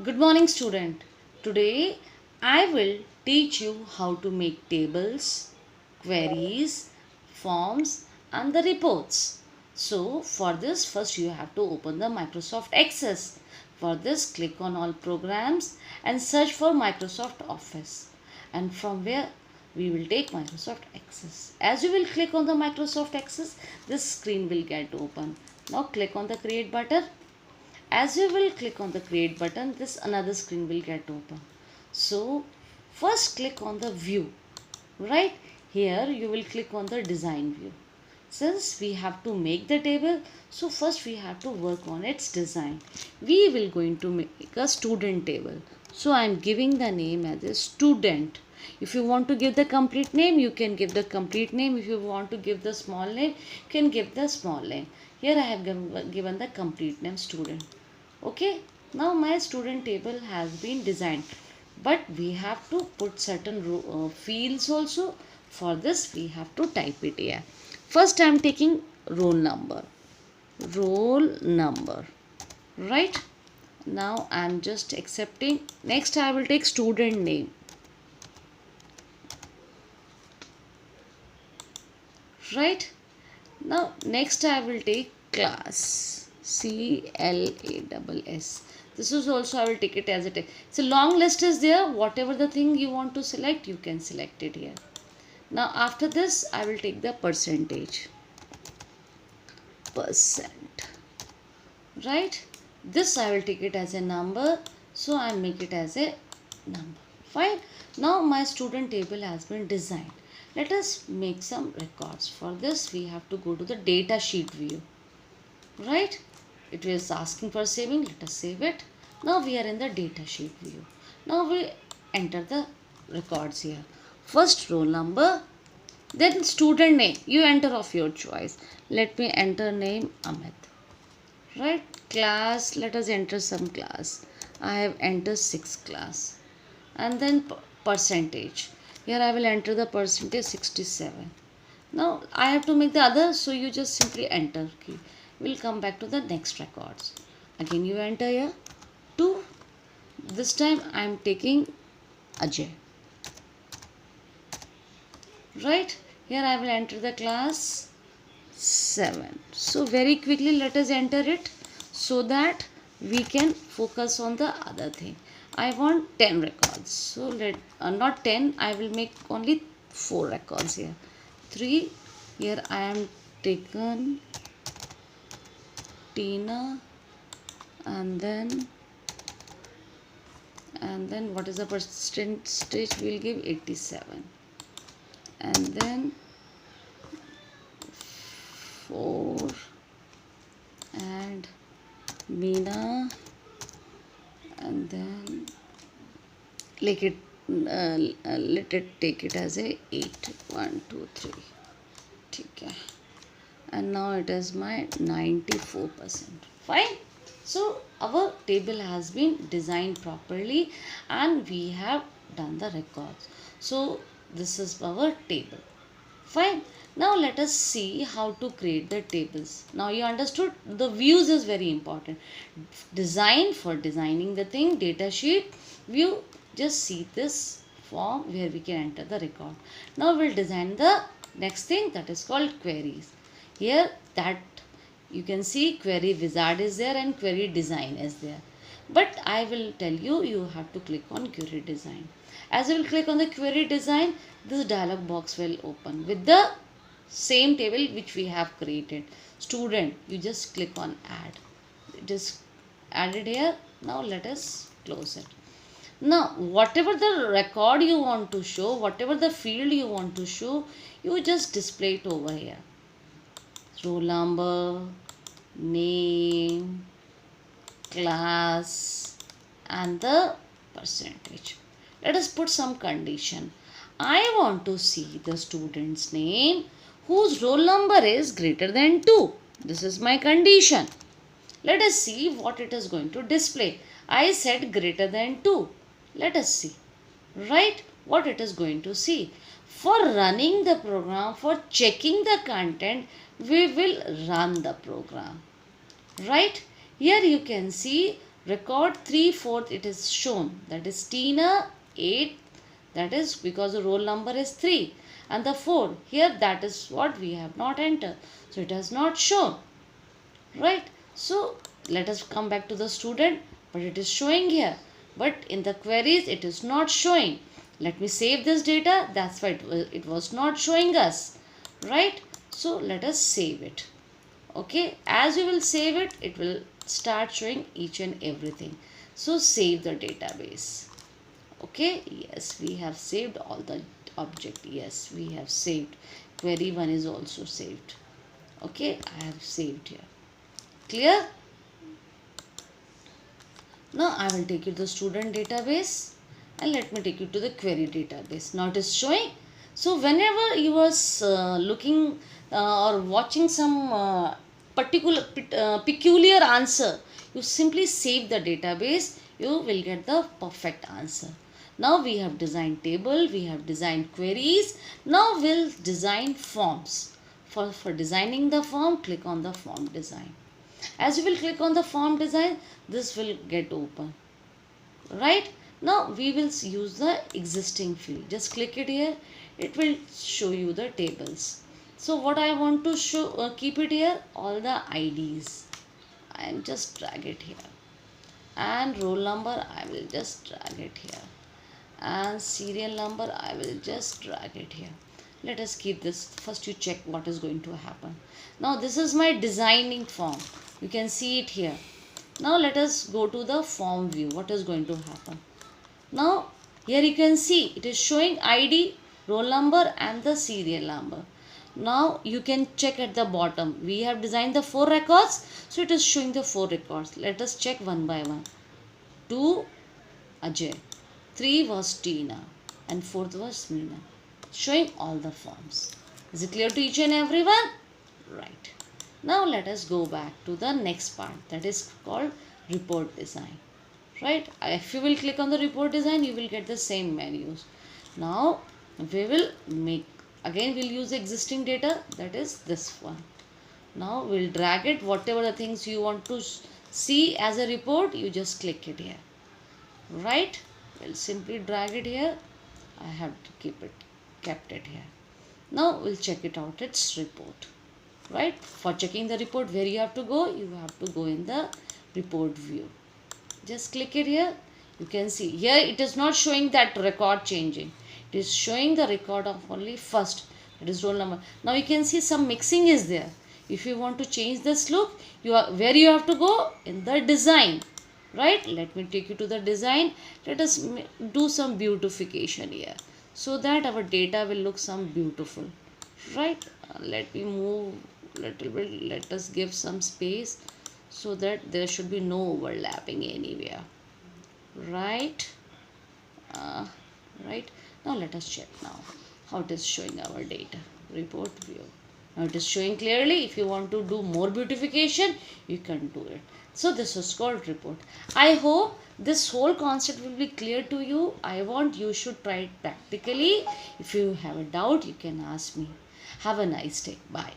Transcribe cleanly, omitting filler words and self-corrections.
Good morning, student. Today I will teach you how to make tables, queries, forms, and the reports. So, for this, first you have to open the Microsoft Access. For this, click on all programs and search for Microsoft Office. And from where we will take Microsoft Access. As you will click on the Microsoft Access, this screen will get open. Now, click on the Create button. As you will click on the create button, this another screen will get open. So first click on the view. Right here you will click on the design view. Since we have to make the table, so first we have to work on its design. We will going to make a student table. So I am giving the name as a student. If you want to give the complete name, you can give the complete name. If you want to give the small name, you can give the small name. Here I have given the complete name student. Okay, now my student table has been designed, but we have to put certain fields also. For this we have to type it here. First I am taking roll number, right? Now I am just accepting. Next I will take student name, right? Now next I will take class, CLASS. This is also I will take it as a text. So long list is there. Whatever the thing you want to select, you can select it here. Now after this I will take the percentage. Percent. Right? This I will take it as a number. So I make it as a number. Fine. Now my student table has been designed. Let us make some records. For this we have to go to the data sheet view. Right? It was asking for saving. Let us save it. Now we are in the data sheet view. Now we enter the records here. First roll number, then student name. You enter of your choice. Let me enter name Amit. Right? Class, let us enter some class. I have entered 6th class. And then percentage. Here I will enter the percentage 67. Now I have to make the other, so you just simply enter key. We'll come back to the next records. Again you enter here 2. This time I am taking Ajay. Right? Here I will enter the class 7. So very quickly let us enter it so that we can focus on the other thing. I want 10 records. So not 10, I will make only 4 records here. 3. Here I am taken Tina, and then what is the percentage? We'll give 87, and then 4, and Meena, and then let it take it as a 8. 1 2 3. Okay. And now it is my 94%. Fine. So our table has been designed properly and we have done the records. So this is our table. Fine. Now let us see how to create the tables. Now you understood the views is very important. Design, for designing the thing, data sheet, view, just see this form where we can enter the record. Now we'll design the next thing, that is called queries. Here that you can see query wizard is there and query design is there. But I will tell you, you have to click on query design. As you will click on the query design, this dialog box will open with the same table which we have created. Student, you just click on add. It is added here. Now let us close it. Now whatever the record you want to show, whatever the field you want to show, you just display it over here. Roll number, name, class, and the percentage. Let us put some condition. I want to see the student's name whose roll number is greater than 2. This is my condition. Let us see what it is going to display. I said greater than 2. Let us see. Right? What it is going to see. For running the program, for checking the content, we will run the program. Right? Here you can see record 3/4 it is shown, that is Tina 8, that is because the roll number is 3, and the 4 here, that is what we have not entered, so it has not shown, right? So let us come back to the student, but it is showing here, but in the queries it is not showing. Let me save this data, that's why it was not showing us, right? So let us save it. Okay, as you will save it, it will start showing each and everything. So save the database. Okay, yes, we have saved all the object. Yes, we have saved. Query 1 is also saved. Okay, I have saved here. Clear? Now I will take you to the student database, and let me take you to the query database. Now it is showing. So whenever you was looking or watching some peculiar answer, you simply save the database, you will get the perfect answer. Now we have designed table, we have designed queries. Now we'll design forms. For designing the form, click on the form design. As you will click on the form design, this will get open, right? Now we will use the existing field. Just click it here, it will show you the tables. So what I want to show, keep it here, all the IDs. I am just drag it here, and roll number I will just drag it here, and serial number I will just drag it here. Let us keep this. First you check what is going to happen. Now this is my designing form. You can see it here. Now let us go to the form view. What is going to happen? Now here you can see it is showing ID, roll number and the serial number. Now you can check at the bottom. We have designed the 4 records. So it is showing the 4 records. Let us check one by one. 2 Ajay, 3 was Tina, and 4th was Meena. Showing all the forms. Is it clear to each and everyone? Right. Now let us go back to the next part, that is called report design. Right. If you will click on the report design, you will get the same menus. Now we will make, again we'll use the existing data, that is this one. Now we'll drag it, whatever the things you want to see as a report, you just click it here. Right. We'll simply drag it here. I have to kept it here. Now we'll check it out, its report. Right. For checking the report, where you have to go? You have to go in the report view. Just click it here. You can see here it is not showing that record changing. It is showing the record of only first, that is roll number. Now you can see some mixing is there. If you want to change this look, where you have to go? In the design. Right. Let me take you to the design. Let us do some beautification here, so that our data will look some beautiful. Right. Let me move little bit. Let us give some space so that there should be no overlapping anywhere. Right. Right. Now let us check now how it is showing our data. Report view. Now it is showing clearly. If you want to do more beautification, you can do it. So this is called report. I hope this whole concept will be clear to you. I want you should try it practically. If you have a doubt, you can ask me. Have a nice day. Bye.